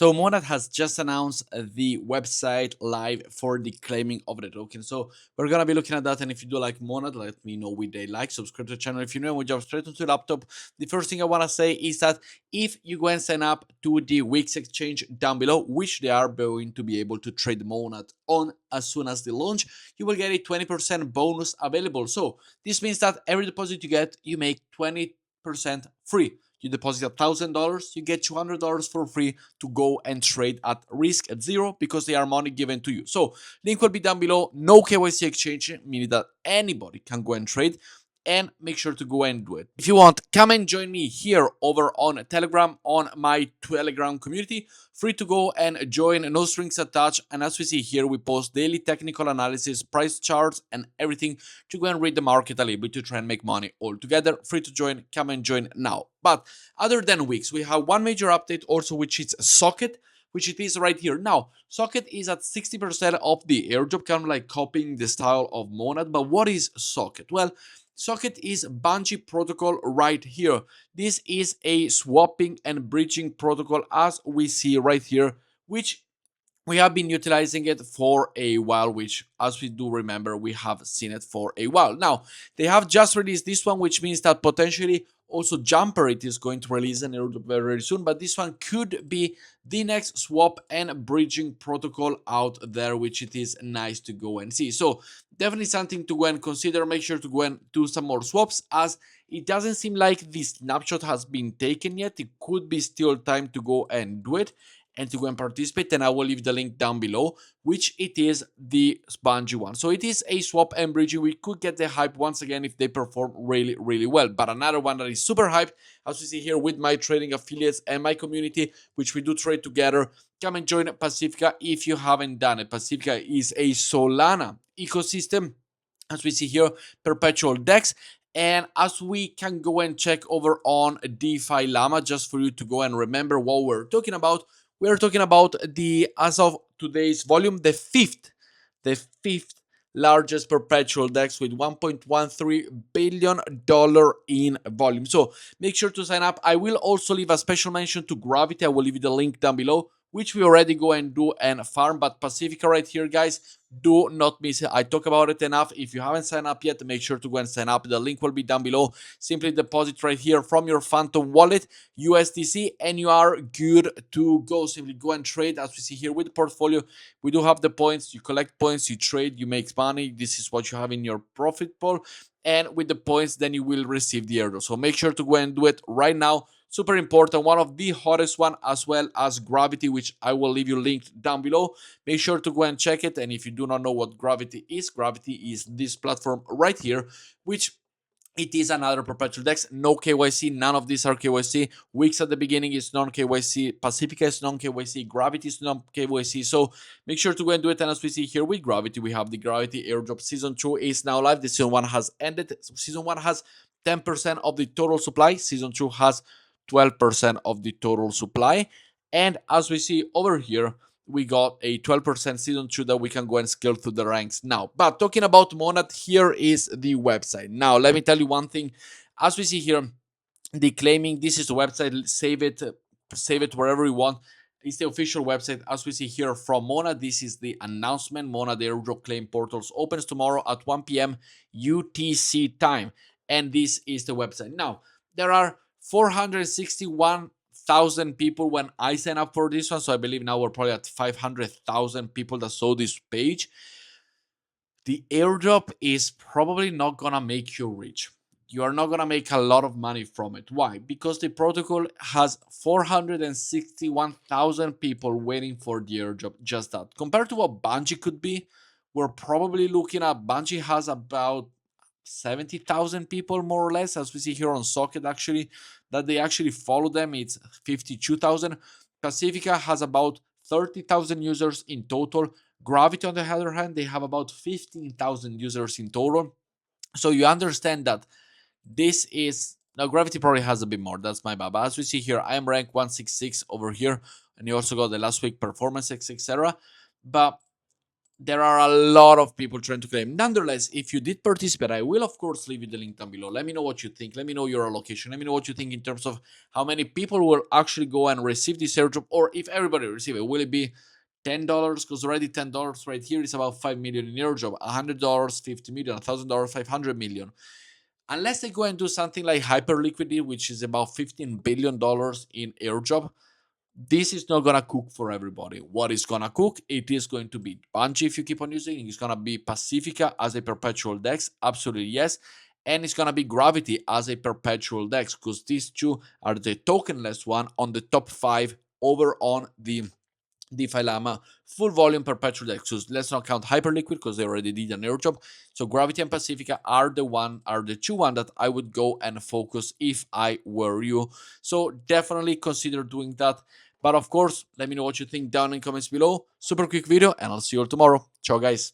So Monad has just announced the website live for the claiming of the token. So we're gonna be looking at that. And if you do like Monad, let me know with a like, subscribe to the channel. If you know, we jump straight into the laptop. The first thing I wanna say is that if you go and sign up to the Wix exchange down below, which they are going to be able to trade Monad on as soon as they launch, you will get a 20% bonus available. So this means that every deposit you get, you make 20% free. You deposit $1,000, you get $200 for free to go and trade at risk at zero because they are money given to you. So link will be down below. No KYC exchange, meaning that anybody can go and trade. And make sure to go and do it. If you want, come and join me here over on Telegram, on my Telegram community. Free to go and join, no strings attached. And as we see here, we post daily technical analysis, price charts, and everything to go and read the market a little bit to try and make money all together. Free to join, come and join now. But other than Wix, we have one major update also, which is Socket, which it is right here. Now, Socket is at 60% of the airdrop, kind of like copying the style of Monad. But what is Socket? Well, Socket is Bungee protocol right here. This is a swapping and bridging protocol as we see right here, which we have been utilizing it for a while, which as we do remember, we have seen it for a while. Now, they have just released this one, which means that potentially also Jumper it is going to release an airdrop very, very soon, but this one could be the next swap and bridging protocol out there, which it is nice to go and see. So definitely something to go and consider. Make sure to go and do some more swaps, as it doesn't seem like the snapshot has been taken yet. It could be still time to go and do it and to go and participate, and I will leave the link down below, which it is the spongy one. So it is a swap and bridging. We could get the hype once again if they perform really, really well. But another one that is super hype, as we see here with my trading affiliates and my community, which we do trade together, come and join Pacifica if you haven't done it. Pacifica is a Solana ecosystem, as we see here, perpetual DEX. And as we can go and check over on DeFi Llama, just for you to go and remember what we're talking about, we're talking about the, as of today's volume, the fifth largest perpetual DEX with $1.13 billion in volume. So make sure to sign up. I will also leave a special mention to Gravity. I will leave you the link down below, which we already go and do and farm. But Pacifica right here, guys, do not miss it. I talk about it enough. If you haven't signed up yet, make sure to go and sign up. The link will be down below. Simply deposit right here from your Phantom wallet USDC, and you are good to go. Simply go and trade. As we see here with the portfolio, we do have the points. You collect points, you trade, you make money. This is what you have in your profit pool, and with the points then you will receive the airdrop. So make sure to go and do it right now. Super important, one of the hottest one, as well as Gravity, which I will leave you linked down below. Make sure to go and check it. And if you do not know what Gravity is this platform right here, which it is another perpetual DEX, no KYC, none of these are KYC. Wix at the beginning is non-KYC, Pacifica is non-KYC, Gravity is non-KYC. So make sure to go and do it. And as we see here with Gravity, we have the Gravity Airdrop Season 2 is now live. The Season 1 has ended. Season 1 has 10% of the total supply. Season 2 has 12% of the total supply. And as we see over here, we got a 12% season 2 that we can go and scale through the ranks now. But talking about Monad, here is the website. Now, let me tell you one thing. As we see here, the claiming, this is the website. Save it wherever you want. It's the official website. As we see here from Monad, this is the announcement. Monad Airdrop Claim Portals opens tomorrow at 1 p.m. UTC time. And this is the website. Now, there are 461,000 people when I sign up for this one. So I believe now we're probably at 500,000 people that saw this page. The airdrop is probably not gonna make you rich. You are not gonna make a lot of money from it. Why? Because the protocol has 461,000 people waiting for the airdrop. Just that. Compared to what Bungee could be, we're probably looking at Bungee has about 70,000 people more or less, as we see here on Socket, actually, that they actually follow them. It's 52,000. Pacifica has about 30,000 users in total. Gravity, on the other hand, they have about 15,000 users in total. So you understand that this is, now Gravity probably has a bit more. That's my bad. But as we see here, I am ranked 166 over here, and you also got the last week performance, etc. But there are a lot of people trying to claim. Nonetheless, if you did participate, I will of course leave you the link down below. Let me know what you think. Let me know your allocation. Let me know what you think in terms of how many people will actually go and receive this airdrop, or if everybody receive it, will it be $10? Because already $10 right here is about 5 million in airdrop. $100, 50 million, $1,000, 500 million. Unless they go and do something like hyperliquidity, which is about $15 billion in airdrop, this is not gonna cook for everybody. What is gonna cook? It is going to be Bungie if you keep on using it. It's gonna be Pacifica as a perpetual dex, absolutely yes. And it's gonna be Gravity as a perpetual dex, because these two are the tokenless one on the top 5 over on the DeFi Llama full volume perpetual dex. So let's not count Hyperliquid because they already did an airdrop. So Gravity and Pacifica are the two one that I would go and focus if I were you. So definitely consider doing that. But of course, let me know what you think down in comments below. Super quick video, and I'll see you all tomorrow. Ciao, guys.